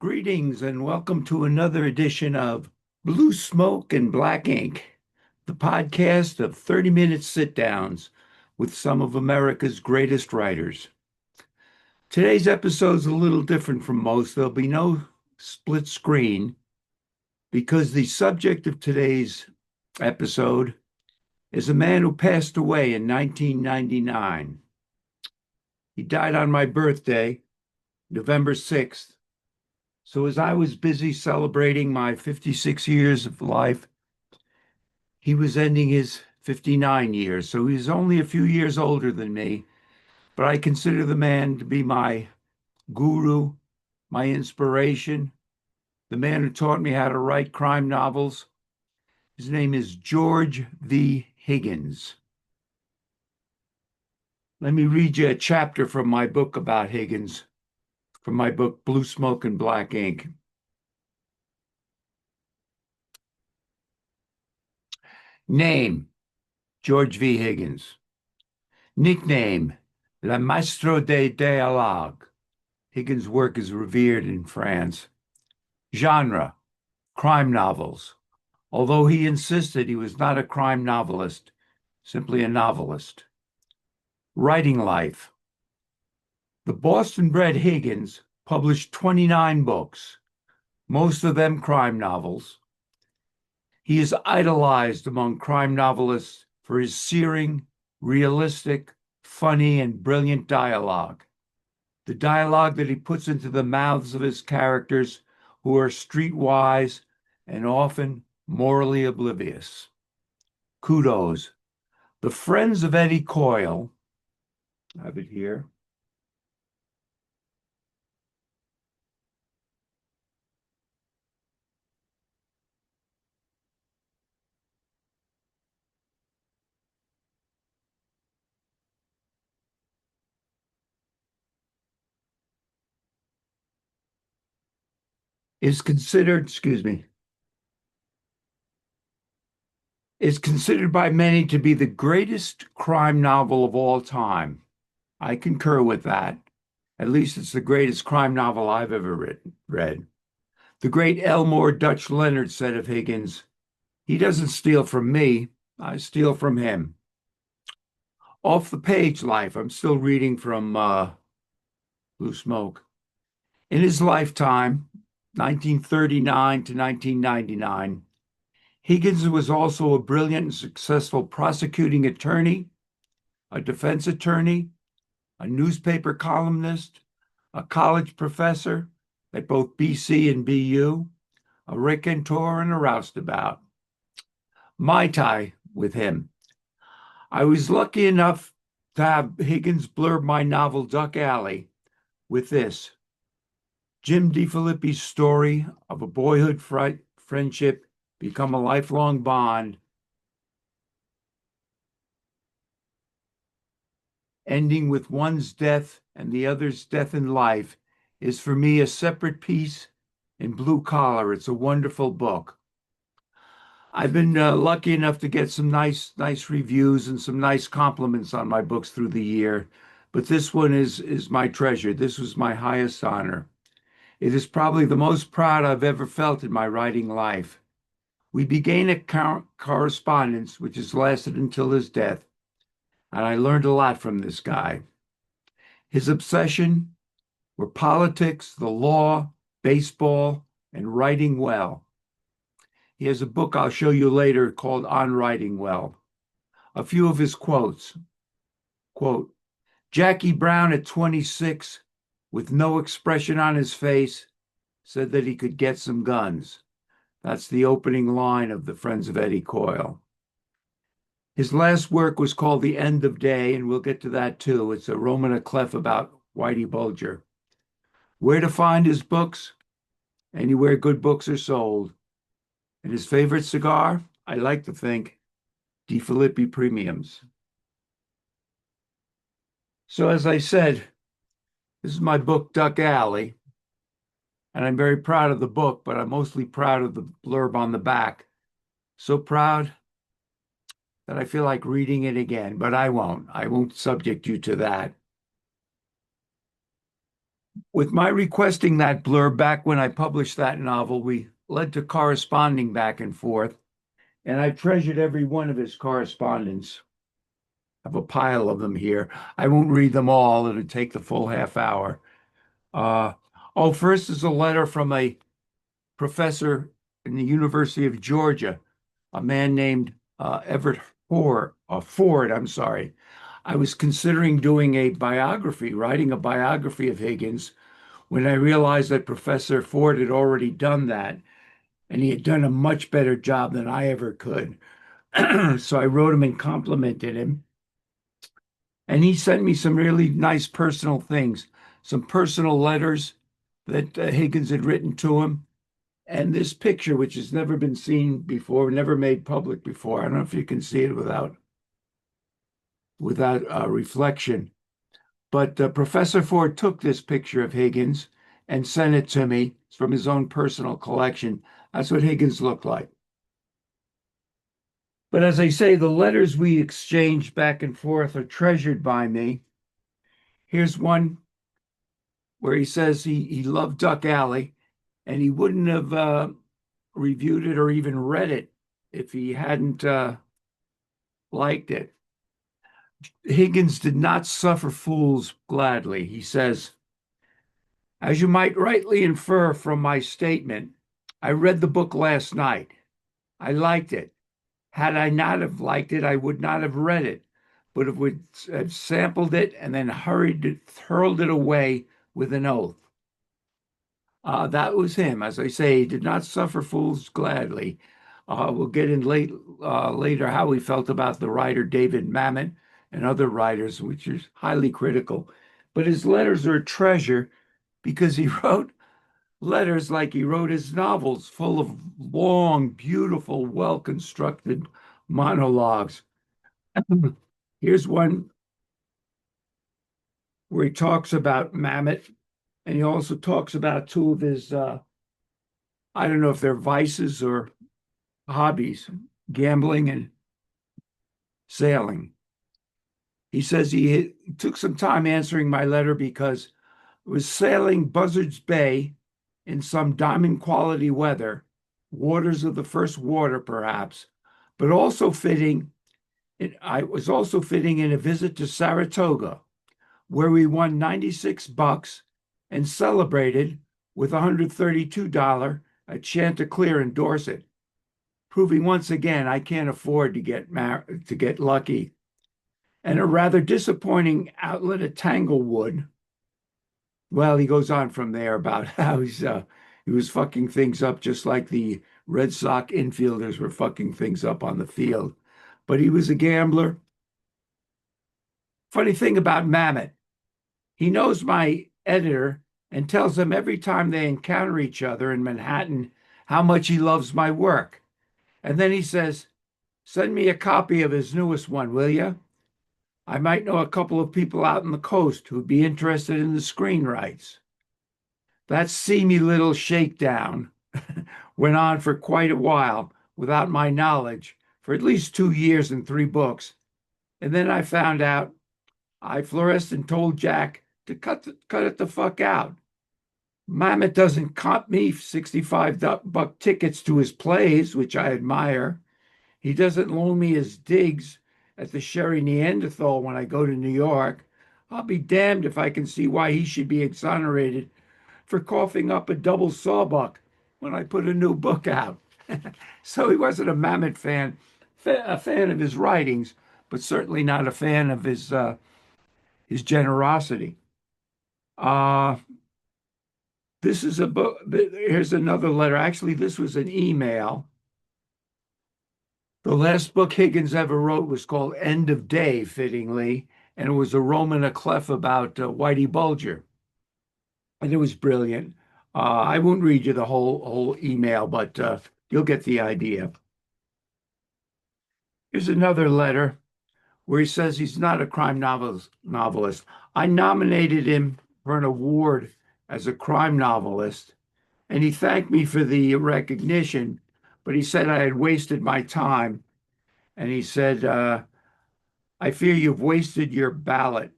Greetings and welcome to another edition of Blue Smoke and Black Ink, the podcast of 30-minute sit-downs with some of America's greatest writers. Today's episode is a little different from most. There'll be no split screen because the subject of today's episode is a man who passed away in 1999. He died on my birthday, November 6th. So as I was busy celebrating my 56 years of life, he was ending his 59 years. So he's only a few years older than me, but I consider the man to be my guru, my inspiration, the man who taught me how to write crime novels. His name is George V. Higgins. Let me read you a chapter from my book about Higgins, from my book, Blue Smoke and Black Ink. Name, George V. Higgins. Nickname, Le Maestro de Dialogue. Higgins' work is revered in France. Genre, crime novels, although he insisted he was not a crime novelist, simply a novelist. Writing life. The Boston-bred Higgins published 29 books, most of them crime novels. He is idolized among crime novelists for his searing, realistic, funny, and brilliant dialogue. The dialogue that he puts into the mouths of his characters who are streetwise and often morally oblivious. Kudos. The Friends of Eddie Coyle, I have it here, is considered, is considered by many to be the greatest crime novel of all time. I concur with that. At least it's the greatest crime novel I've ever read. The great Elmore Dutch Leonard said of Higgins, "He doesn't steal from me, I steal from him." Off the page life, I'm still reading from Blue Smoke. In his lifetime, 1939 to 1999, Higgins was also a brilliant and successful prosecuting attorney, a defense attorney, a newspaper columnist, a college professor at both BC and BU, a raconteur, and a roustabout. Mai Tai with him. I was lucky enough to have Higgins blurb my novel Duck Alley with this: Jim DeFilippi's story of a boyhood friendship become a lifelong bond, ending with one's death and the other's death in life, is for me a separate piece in Blue Collar. It's a wonderful book. I've been lucky enough to get some nice reviews and some nice compliments on my books through the year, but this one is my treasure. This was my highest honor. It is probably the most proud I've ever felt in my writing life. We began a correspondence which has lasted until his death, and I learned a lot from this guy. His obsession were politics, the law, baseball, and writing well. He has a book I'll show you later called On Writing Well. A few of his quotes. Quote, Jackie Brown at 26, with no expression on his face, said that he could get some guns. That's the opening line of The Friends of Eddie Coyle. His last work was called The End of Day, and we'll get to that too. It's a Roman clef about Whitey Bulger. Where to find his books? Anywhere good books are sold. And his favorite cigar? I like to think DeFilippi Premiums. So as I said, this is my book, Duck Alley, and I'm very proud of the book, but I'm mostly proud of the blurb on the back. So proud that I feel like reading it again, but I won't. I won't subject you to that. With my requesting that blurb back when I published that novel, we led to corresponding back and forth, and I treasured every one of his correspondence. I have a pile of them here. I won't read them all. It'll take the full half hour. Uh, First is a letter from a professor in the University of Georgia, a man named Everett Ford, I'm sorry. I was considering doing a biography, writing a biography of Higgins, when I realized that Professor Ford had already done that, and he had done a much better job than I ever could. So I wrote him and complimented him. And he sent me some really nice personal things, some personal letters that Higgins had written to him. And this picture, which has never been seen before, never made public before. I don't know if you can see it without reflection. But Professor Ford took this picture of Higgins and sent it to me. It's from his own personal collection. That's what Higgins looked like. But as I say, the letters we exchanged back and forth are treasured by me. Here's one where he says he loved Duck Alley and he wouldn't have reviewed it or even read it if he hadn't liked it. Higgins did not suffer fools gladly. He says, as you might rightly infer from my statement, I read the book last night. I liked it. Had I not have liked it, I would not have read it, but would have sampled it and then hurled it away with an oath. That was him. As I say, he did not suffer fools gladly. We'll get in later how he felt about the writer David Mamet and other writers, which is highly critical. But his letters are a treasure because he wrote letters like he wrote his novels, full of long, beautiful, well-constructed monologues. Here's one where he talks about Mamet, and he also talks about two of his, I don't know if they're vices or hobbies, gambling and sailing. He says he took some time answering my letter because it was sailing Buzzards Bay in some diamond quality weather, waters of the first water perhaps, but also I was also fitting in a visit to Saratoga, where we won 96 bucks and celebrated with $132 at Chanticleer in Dorset, proving once again I can't afford to get lucky. And a rather disappointing outlet at Tanglewood. Well, he goes on from there about how he was fucking things up just like the Red Sox infielders were fucking things up on the field. But he was a gambler. Funny thing about Mamet, he knows my editor and tells him every time they encounter each other in Manhattan how much he loves my work. And then he says, send me a copy of his newest one, will you? I might know a couple of people out on the coast who'd be interested in the screen rights. That seamy little shakedown went on for quite a while without my knowledge, for at least 2 years and three books. And then I found out I fluoresced and told Jack to cut it the fuck out. Mamet doesn't comp me 65 buck tickets to his plays, which I admire. He doesn't loan me his digs at the Sherry Neanderthal when I go to New York. I'll be damned if I can see why he should be exonerated for coughing up a double sawbuck when I put a new book out. So he wasn't a Mamet fan, a fan of his writings, but certainly not a fan of his generosity. Uh, this is a book. Here's another letter. Actually, this was an email. The last book Higgins ever wrote was called End of Day, fittingly, and it was a Roman à clef about Whitey Bulger, and it was brilliant. I won't read you the whole email, but you'll get the idea. Here's another letter where he says he's not a crime novelist. I nominated him for an award as a crime novelist, and he thanked me for the recognition, but he said I had wasted my time. And he said, I fear you've wasted your ballot.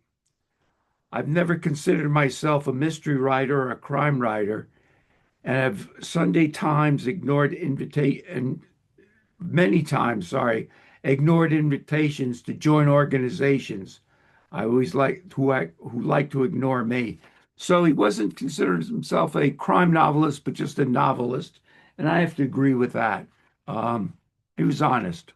I've never considered myself a mystery writer or a crime writer, and have Sunday times ignored invitation and many times, sorry, ignored invitations to join organizations. I always like who like to ignore me. So he wasn't considered himself a crime novelist, but just a novelist, and I have to agree with that. Um, he was honest.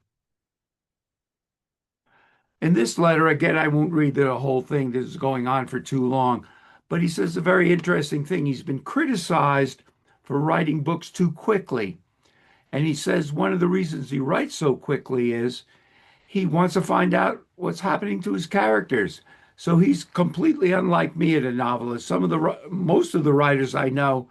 In this letter, again, I won't read the whole thing. This is going on for too long, but he says a very interesting thing. He's been criticized for writing books too quickly. And he says one of the reasons he writes so quickly is he wants to find out what's happening to his characters. So he's completely unlike me as a novelist. Most of the writers I know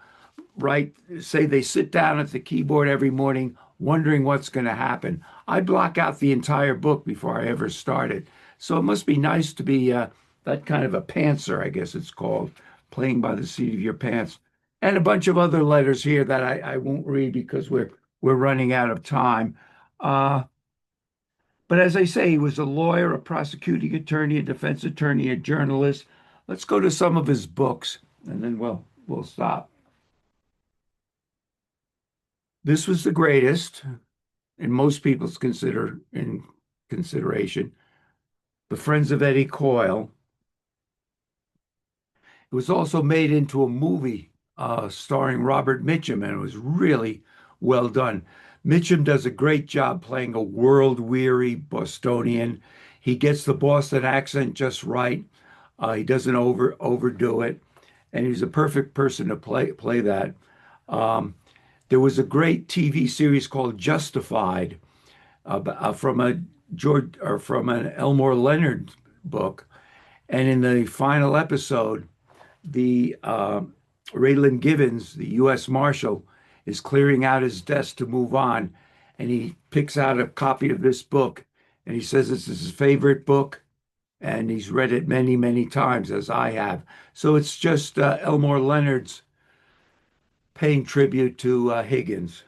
write, say they sit down at the keyboard every morning wondering what's going to happen. I block out the entire book before I ever start it. So it must be nice to be that kind of a pantser, I guess it's called, playing by the seat of your pants. And a bunch of other letters here that I won't read because we're running out of time. Uh, but as I say, he was a lawyer, a prosecuting attorney, a defense attorney, a journalist. Let's go to some of his books, and then we'll stop. This was the greatest, in most people's consideration. The Friends of Eddie Coyle. It was also made into a movie starring Robert Mitchum, and it was really well done. Mitchum does a great job playing a world-weary Bostonian. He gets the Boston accent just right. He doesn't overdo it, and he's a perfect person to play that. Um, there was a great TV series called Justified from a George or from an Elmore Leonard book, and in the final episode, the Raylan Givens, the U.S. Marshal, is clearing out his desk to move on, and he picks out a copy of this book, and he says this is his favorite book, and he's read it many, many times, as I have. So it's just Elmore Leonard's paying tribute to Higgins.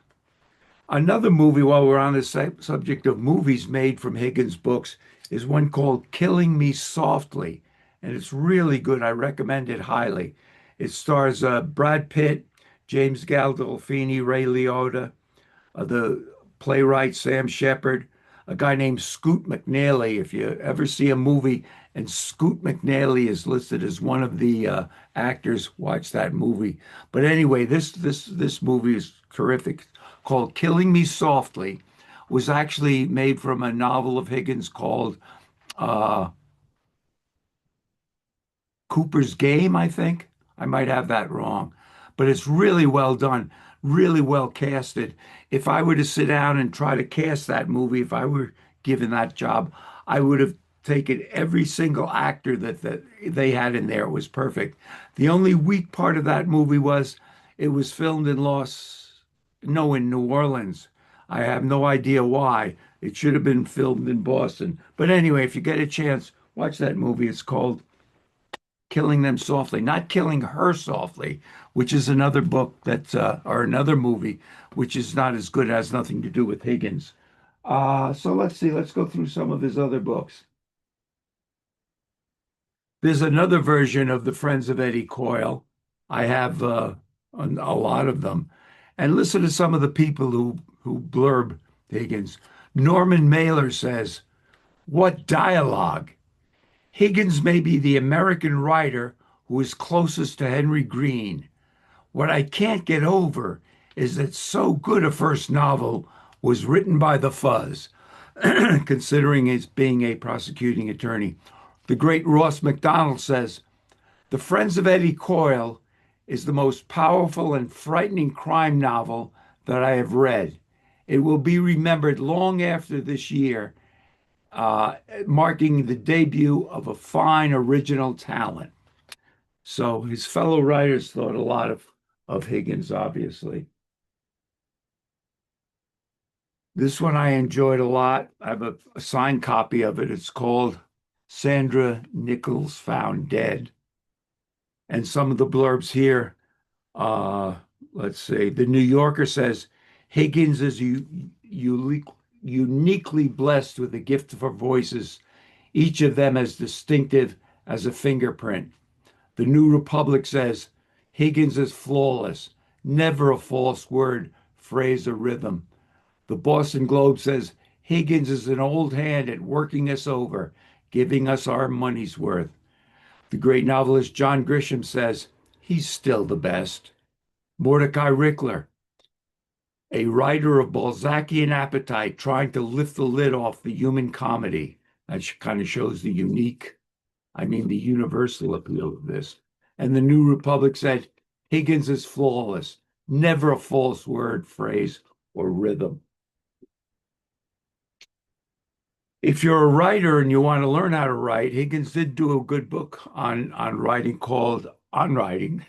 Another movie, while we're on the subject of movies made from Higgins' books, is one called Killing Me Softly, and it's really good. I recommend it highly. It stars Brad Pitt, James Gandolfini, Ray Liotta, the playwright Sam Shepard, a guy named Scoot McNairy. If you ever see a movie and Scoot McNairy is listed as one of the actors, watch that movie. But anyway, this movie is terrific. Called Killing Me Softly, was actually made from a novel of Higgins called uh, Cooper's Game, I think. I might have that wrong, but it's really well done, really well casted. If I were to sit down and try to cast that movie, if I were given that job, I would have taken every single actor that they had in there. It was perfect. The only weak part of that movie was it was filmed in New Orleans. I have no idea why. It should have been filmed in Boston. But anyway, if you get a chance, watch that movie. It's called Killing Them Softly, not Killing Her Softly, which is another book or another movie, which is not as good, has nothing to do with Higgins. So let's see, let's go through some of his other books. There's another version of the Friends of Eddie Coyle. I have a lot of them. And listen to some of the people who blurb Higgins. Norman Mailer says, "What dialogue! Higgins may be the American writer who is closest to Henry Green. What I can't get over is that so good a first novel was written by the Fuzz, considering his being a prosecuting attorney." The great Ross MacDonald says, "The Friends of Eddie Coyle is the most powerful and frightening crime novel that I have read. It will be remembered long after this year, marking the debut of a fine original talent." So his fellow writers thought a lot of Higgins, obviously. This one I enjoyed a lot. I have a signed copy of it. It's called Sandra Nichols Found Dead. And some of the blurbs here, uh, let's see. The New Yorker says Higgins is uniquely blessed with a gift for voices, each of them as distinctive as a fingerprint. The New Republic says Higgins is flawless, never a false word, phrase, or rhythm. The Boston Globe says Higgins is an old hand at working us over, giving us our money's worth. The great novelist John Grisham says he's still the best. Mordecai Rickler, a writer of Balzacian appetite, trying to lift the lid off the human comedy. That kind of shows the unique, the universal appeal of this. And the New Republic said Higgins is flawless, never a false word, phrase, or rhythm. If you're a writer and you want to learn how to write, Higgins did do a good book on writing called On Writing,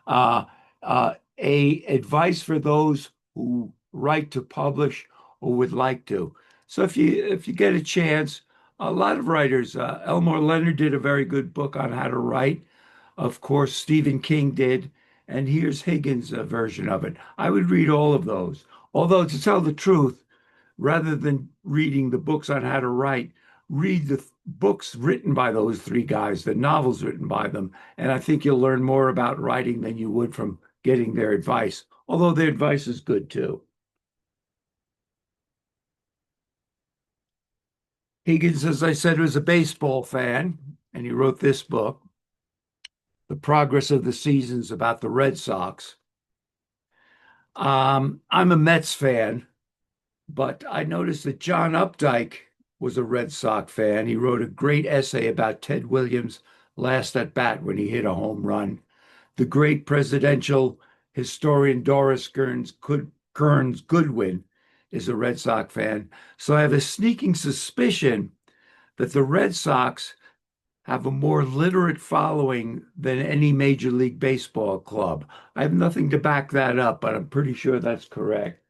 uh, a advice for those who write to publish or would like to. So if you get a chance, a lot of writers, Elmore Leonard did a very good book on how to write. Of course, Stephen King did, and here's Higgins' version of it. I would read all of those. Although to tell the truth, rather than reading the books on how to write, read the books written by those three guys, the novels written by them. And I think you'll learn more about writing than you would from getting their advice, although their advice is good too. Higgins, as I said, was a baseball fan, and he wrote this book, The Progress of the Seasons, about the Red Sox. I'm a Mets fan, but I noticed that John Updike was a Red Sox fan. He wrote a great essay about Ted Williams' last at bat when he hit a home run. The great presidential historian Doris Kearns Goodwin is a Red Sox fan. So I have a sneaking suspicion that the Red Sox have a more literate following than any Major League Baseball club. I have nothing to back that up, but I'm pretty sure that's correct.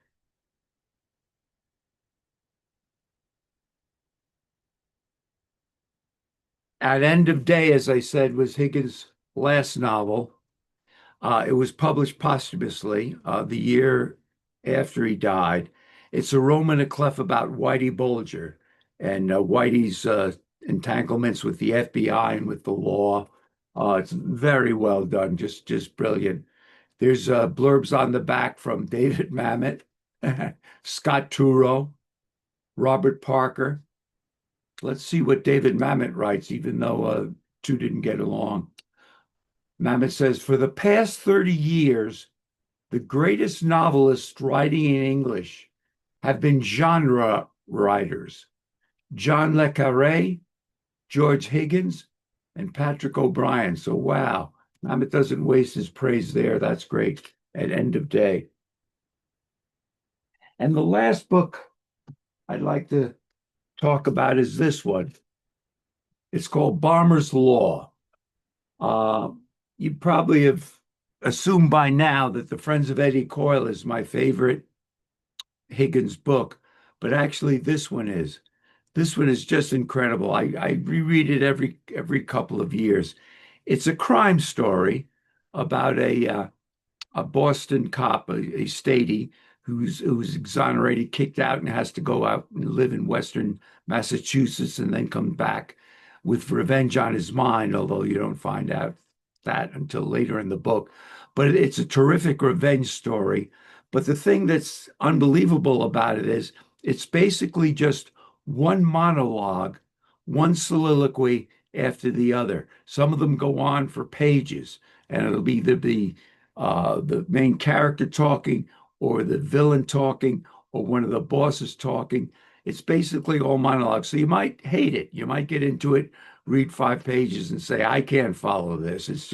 At End of Day, as I said, was Higgins' last novel. It was published posthumously the year after he died. It's a Roman à clef about Whitey Bulger and Whitey's entanglements with the FBI and with the law. It's very well done, just brilliant. There's blurbs on the back from David Mamet, Scott Turo, Robert Parker. Let's see what David Mamet writes, even though two didn't get along. Mamet says, for the past 30 years, the greatest novelists writing in English have been genre writers. John Le Carre, George Higgins, and Patrick O'Brien. So, wow, Mamet doesn't waste his praise there. That's great at End of Day. And the last book I'd like to talk about is this one. It's called Bomber's Law. Uh, you probably have assumed by now that The Friends of Eddie Coyle is my favorite Higgins book, but actually this one is. This one is just incredible. I reread it every couple of years. It's a crime story about a Boston cop, a statey, who's exonerated, kicked out, and has to go out and live in Western Massachusetts and then come back with revenge on his mind, although you don't find out that until later in the book. But it's a terrific revenge story. But the thing that's unbelievable about it is it's basically just one monologue, one soliloquy after the other. Some of them go on for pages, and it'll be the main character talking, or the villain talking, or one of the bosses talking. It's basically all monologue. So you might hate it. You might get into it, read 5 pages, and say, "I can't follow this. It's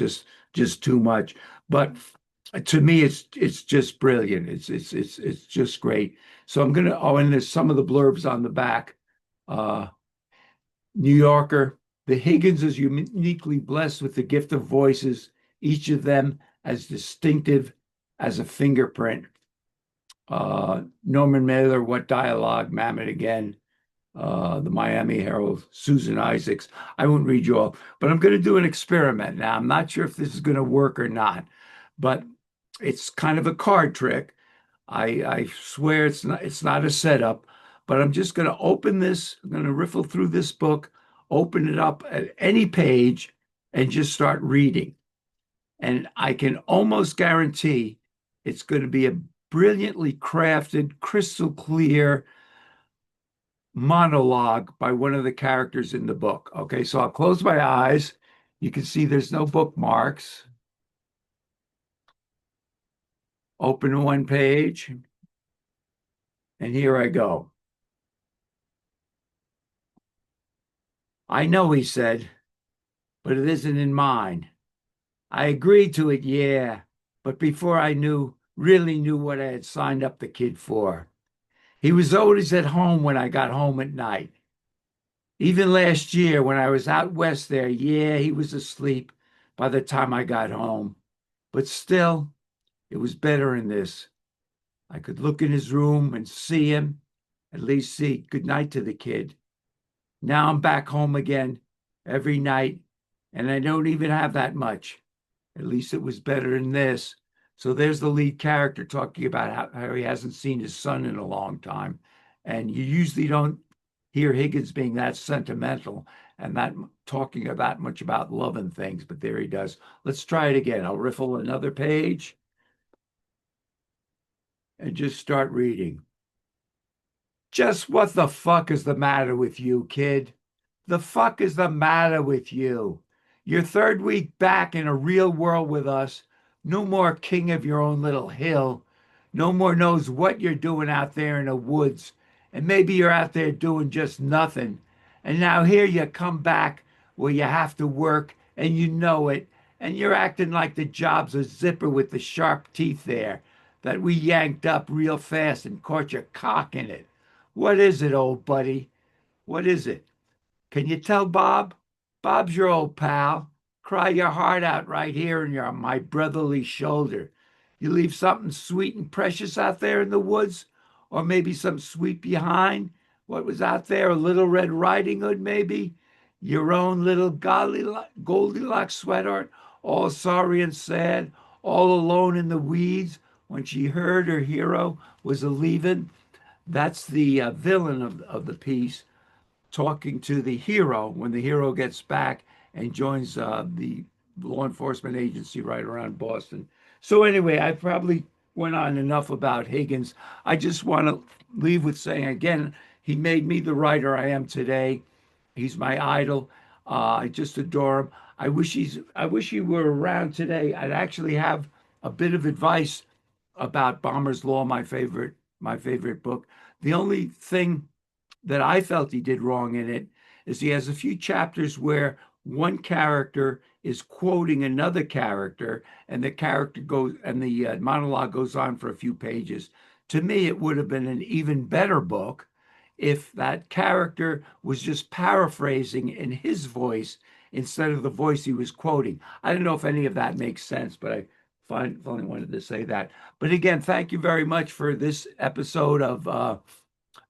just too much." But to me, it's just brilliant. It's just great. So I'm gonna. Oh, and there's some of the blurbs on the back. Uh, New Yorker, the Higgins is uniquely blessed with the gift of voices, each of them as distinctive as a fingerprint. Norman Mailer, What Dialogue, Mamet again, the Miami Herald, Susan Isaacs. I won't read you all, but I'm going to do an experiment now. I'm not sure if this is going to work or not, but it's kind of a card trick. I swear it's not a setup, but I'm just going to open this. I'm going to riffle through this book, open it up at any page, and just start reading. And I can almost guarantee it's going to be a brilliantly crafted, crystal clear monologue by one of the characters in the book. Okay, so I'll close my eyes. You can see there's no bookmarks. Open one page, and here I go. I know, he said, but it isn't in mine. I agreed to it, yeah, but before I really knew what I had signed up the kid for. He was always at home when I got home at night. Even last year when I was out west there, yeah, he was asleep by the time I got home. But still, it was better in this. I could look in his room and see him, at least see good night to the kid. Now I'm back home again every night, and I don't even have that much. At least it was better than this. So there's the lead character talking about how he hasn't seen his son in a long time. And you usually don't hear Higgins being that sentimental and that talking about much about love and things, but there he does. Let's try it again. I'll riffle another page and just start reading. Just what the fuck is the matter with you, kid? The fuck is the matter with you? Your third week back in a real world with us. No more king of your own little hill. No more knows what you're doing out there in the woods. And maybe you're out there doing just nothing. And now here you come back where you have to work and you know it. And you're acting like the job's a zipper with the sharp teeth there that we yanked up real fast and caught your cock in it. What is it, old buddy? What is it? Can you tell Bob? Bob's your old pal. Cry your heart out right here on my brotherly shoulder. You leave something sweet and precious out there in the woods, or maybe some sweet behind. What was out there? A little Red Riding Hood, maybe? Your own little Goldilocks sweatheart, all sorry and sad, all alone in the weeds when she heard her hero was a leaving. That's the villain of the piece talking to the hero when the hero gets back and joins the law enforcement agency right around Boston. So anyway, I probably went on enough about Higgins. I just want to leave with saying again, he made me the writer I am today. He's my idol. I just adore him. I wish he were around today. I'd actually have a bit of advice about Bomber's Law, my favorite book. The only thing that I felt he did wrong in it is he has a few chapters where one character is quoting another character, and the character goes and the monologue goes on for a few pages. To me, it would have been an even better book if that character was just paraphrasing in his voice instead of the voice he was quoting. I don't know if any of that makes sense, but I finally wanted to say that. But again, thank you very much for this episode of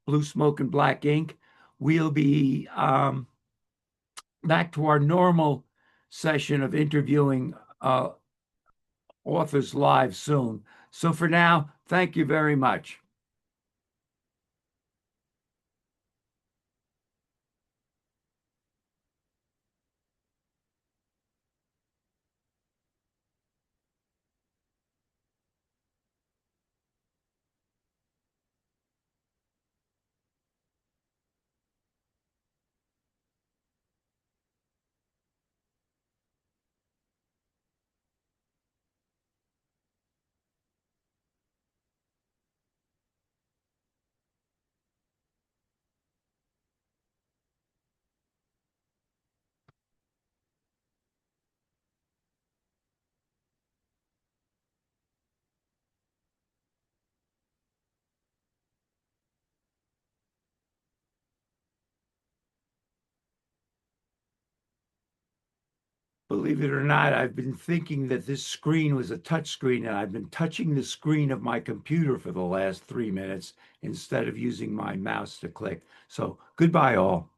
Blue Smoke and Black Ink. We'll be back to our normal session of interviewing authors live soon. So for now, thank you very much. Believe it or not, I've been thinking that this screen was a touch screen, and I've been touching the screen of my computer for the last 3 minutes instead of using my mouse to click. So goodbye, all.